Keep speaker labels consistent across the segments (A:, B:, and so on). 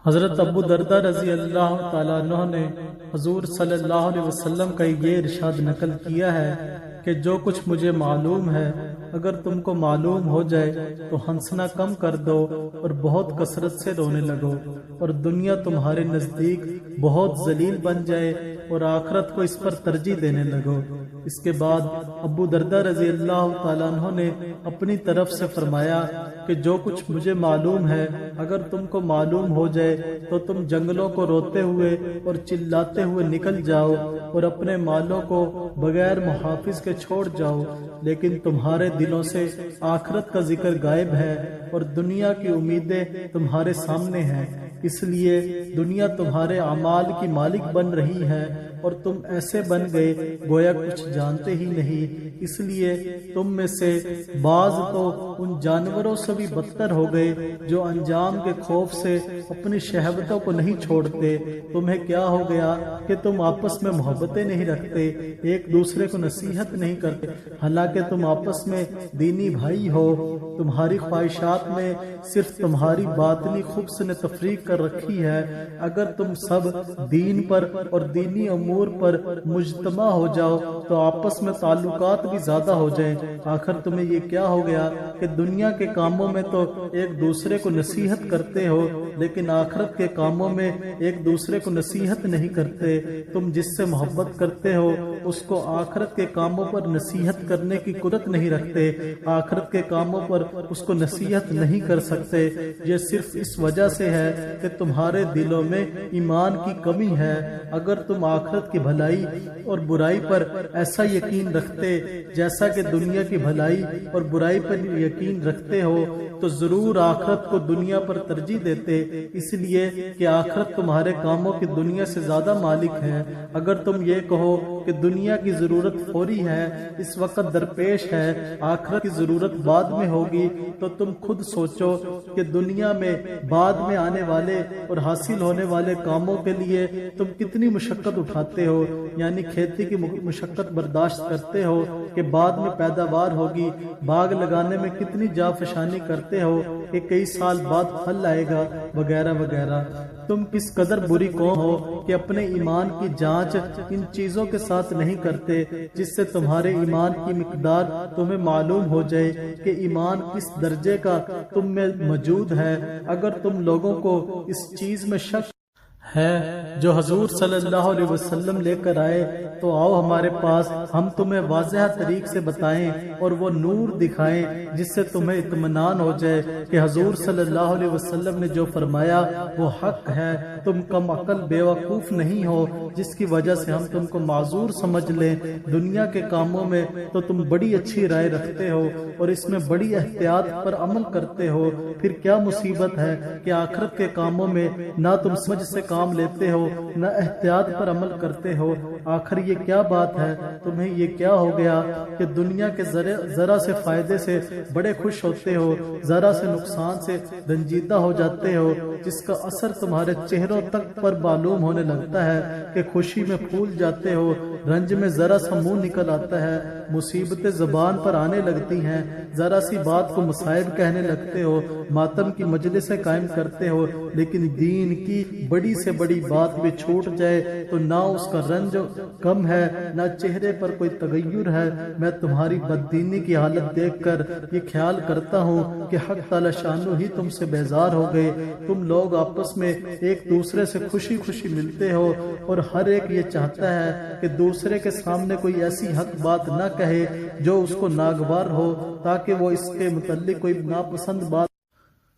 A: حضرت ابو دردہ رضی اللہ تعالیٰ عنہ نے حضور صلی اللہ علیہ وسلم کا یہ ارشاد نقل کیا ہے کہ جو کچھ مجھے معلوم ہے اگر تم کو معلوم ہو جائے تو ہنسنا کم کر دو اور بہت کثرت سے رونے لگو، اور دنیا تمہارے نزدیک بہت ذلیل بن جائے اور آخرت کو اس پر ترجیح دینے لگو۔ اس کے بعد ابو دردہ رضی اللہ تعالیٰ عنہ نے اپنی طرف سے فرمایا کہ جو کچھ مجھے معلوم ہے اگر تم کو معلوم ہو جائے تو تم جنگلوں کو روتے ہوئے اور چلاتے ہوئے نکل جاؤ اور اپنے مالوں کو بغیر محافظ کے چھوڑ جاؤ، لیکن تمہارے دلوں سے آخرت کا ذکر غائب ہے اور دنیا کی امیدیں تمہارے سامنے ہیں، اس لیے دنیا تمہارے اعمال کی مالک بن رہی ہے اور تم ایسے بن گئے گویا کچھ جانتے ہی نہیں۔ اس لیے تم میں سے بعض تو ان جانوروں سے بھی بدتر ہو گئے جو انجام کے خوف سے اپنی شہوتوں کو نہیں چھوڑتے۔ تمہیں کیا ہو گیا کہ تم آپس میں محبتیں نہیں رکھتے، ایک دوسرے کو نصیحت نہیں کرتے، حالانکہ تم آپس میں دینی بھائی ہو۔ تمہاری خواہشات میں صرف تمہاری باطنی خبث نے تفریق کر رکھی ہے۔ اگر تم سب دین پر اور دینی امور پر مجتمع ہو جاؤ تو آپس میں تعلقات بھی زیادہ ہو جائیں۔ آخر تمہیں یہ کیا ہو گیا کہ دنیا کے کاموں میں تو ایک دوسرے کو نصیحت کرتے ہو لیکن آخرت کے کاموں میں ایک دوسرے کو نصیحت نہیں کرتے۔ تم جس سے محبت کرتے ہو اس کو آخرت کے کاموں پر نصیحت کرنے کی قدرت نہیں رکھتے، آخرت کے کاموں پر اس کو نصیحت نہیں کر سکتے۔ یہ صرف اس وجہ سے ہے کہ تمہارے دلوں میں ایمان کی کمی ہے۔ اگر تم آخرت کی بھلائی اور برائی پر ایسا یقین رکھتے جیسا کہ دنیا کی بھلائی اور برائی پر یقین رکھتے ہو تو ضرور آخرت کو دنیا پر ترجیح دیتے، اس لیے کہ آخرت تمہارے کاموں کی دنیا سے زیادہ مالک ہے۔ اگر تم یہ کہو کہ دنیا کی ضرورت فوری ہے، اس وقت درپیش ہے، آخرت کی ضرورت بعد میں ہوگی، تو تم خود سوچو کہ دنیا میں بعد میں آنے والے اور حاصل ہونے والے کاموں کے لیے تم کتنی مشقت اٹھاتے ہو، یعنی کھیتی کی مشقت برداشت کرتے ہو کہ بعد میں پیداوار ہوگی، باغ لگانے میں کتنی جافشانی کرتے ہو کہ کئی سال بعد پھل آئے گا، وغیرہ وغیرہ۔ تم کس قدر بری قوم ہو کہ اپنے ایمان کی جانچ ان چیزوں کے ساتھ نہیں کرتے جس سے تمہارے ایمان کی مقدار تمہیں معلوم ہو جائے کہ ایمان کس درجے کا تم میں موجود ہے۔ اگر تم لوگوں کو اس چیز میں شک ہے جو حضور صلی اللہ علیہ وسلم لے کر آئے تو آؤ ہمارے پاس، ہم تمہیں واضح طریق سے بتائیں اور وہ نور دکھائیں جس سے تمہیں اطمینان ہو جائے کہ حضور صلی اللہ علیہ وسلم نے جو فرمایا وہ حق ہے۔ تم کم عقل بے وقوف نہیں ہو جس کی وجہ سے ہم تم کو معذور سمجھ لیں۔ دنیا کے کاموں میں تو تم بڑی اچھی رائے رکھتے ہو اور اس میں بڑی احتیاط پر عمل کرتے ہو، پھر کیا مصیبت ہے کہ آخرت کے کاموں میں نہ تم سمجھ سے کام لیتے ہو نہ احتیاط پر عمل کرتے ہو۔ آخر یہ کیا بات ہے؟ تمہیں یہ کیا ہو گیا کہ دنیا کے ذرا سے فائدے سے بڑے خوش ہوتے ہو، ذرا سے نقصان سے رنجیدہ ہو جاتے ہو، جس کا اثر تمہارے چہروں تک پر معلوم ہونے لگتا ہے کہ خوشی میں پھول جاتے ہو، رنج میں ذرا سا منہ نکل آتا ہے، مصیبتیں زبان پر آنے لگتی ہیں، ذرا سی بات کو مصائب کہنے لگتے ہو، ماتم کی مجلسیں قائم کرتے ہو، لیکن دین کی بڑی سے بڑی بات بھی چھوٹ جائے تو نہ اس کا رنج کم ہے نہ چہرے پر کوئی تغیر ہے۔ میں تمہاری بددینی کی حالت دیکھ کر یہ خیال کرتا ہوں کہ حق تعالی شانو ہی تم سے بیزار ہو گئے۔ تم لوگ آپس میں ایک دوسرے سے خوشی خوشی ملتے ہو اور ہر ایک یہ چاہتا ہے کہ دوسرے کے سامنے کوئی ایسی حق بات نہ کہے جو اس کو ناگوار ہو تاکہ وہ اس کے متعلق کوئی ناپسند بات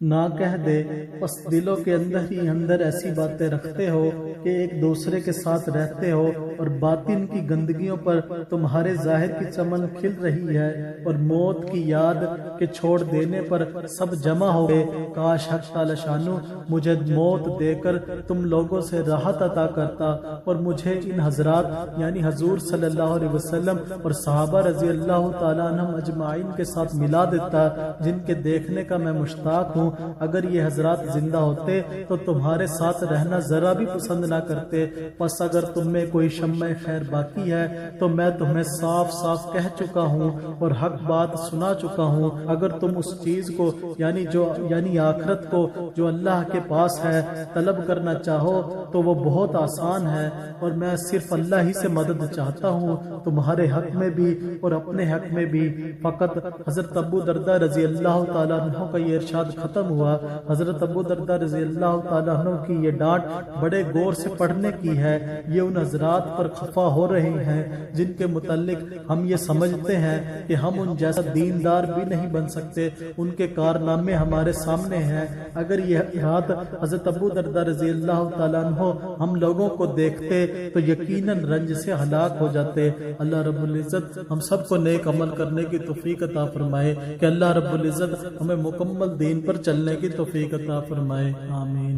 A: نہ کہہ دے، بس دلوں کے اندر ہی اندر ایسی باتیں رکھتے ہو کہ ایک دوسرے کے ساتھ رہتے ہو اور باطن کی گندگیوں پر تمہارے ظاہر کی چمن کھل رہی ہے، اور موت کی یاد کے چھوڑ دینے پر سب جمع ہو گئے۔ کاش حق تعالی شانو مجھے موت دے کر تم لوگوں سے راحت عطا کرتا اور مجھے ان حضرات یعنی حضور صلی اللہ علیہ وسلم اور صحابہ رضی اللہ تعالیٰ عنہم اجمعین کے ساتھ ملا دیتا جن کے دیکھنے کا میں مشتاق ہوں۔ ہوں اگر یہ حضرات زندہ ہوتے تو تمہارے ساتھ رہنا ذرا بھی پسند نہ کرتے، پس اگر تم میں کوئی شمع خیر باقی ہے تو میں تمہیں صاف صاف کہہ چکا ہوں اور حق بات سنا چکا ہوں۔ اگر تم اس چیز کو یعنی آخرت کو جو اللہ کے پاس ہے طلب کرنا چاہو تو وہ بہت آسان ہے، اور میں صرف اللہ ہی سے مدد چاہتا ہوں تمہارے حق میں بھی اور اپنے حق میں بھی۔ فقط حضرت ابو درداء رضی اللہ تعالیٰ عنہ کا یہ ارشاد ختم ہوا۔ حضرت ابو درداء رضی اللہ تعالیٰ عنہ کی یہ ڈانٹ بڑے غور سے پڑھنے کی ہے۔ یہ ان حضرات پر خفا ہو رہے ہیں جن کے متعلق ہم یہ سمجھتے ہیں کہ ہم ان جیسا دیندار بھی نہیں بن سکتے، ان کے کارنامے ہمارے سامنے ہیں۔ اگر یہ حالات حضرت ابو درداء رضی اللہ تعالیٰ عنہ ہم لوگوں کو دیکھتے تو یقیناً رنج سے ہلاک ہو جاتے۔ اللہ رب العزت ہم سب کو نیک عمل کرنے کی توفیق عطا فرمائے کہ اللہ رب العزت ہمیں مکمل دین پر چلنے کی توفیق عطا فرمائے، آمین۔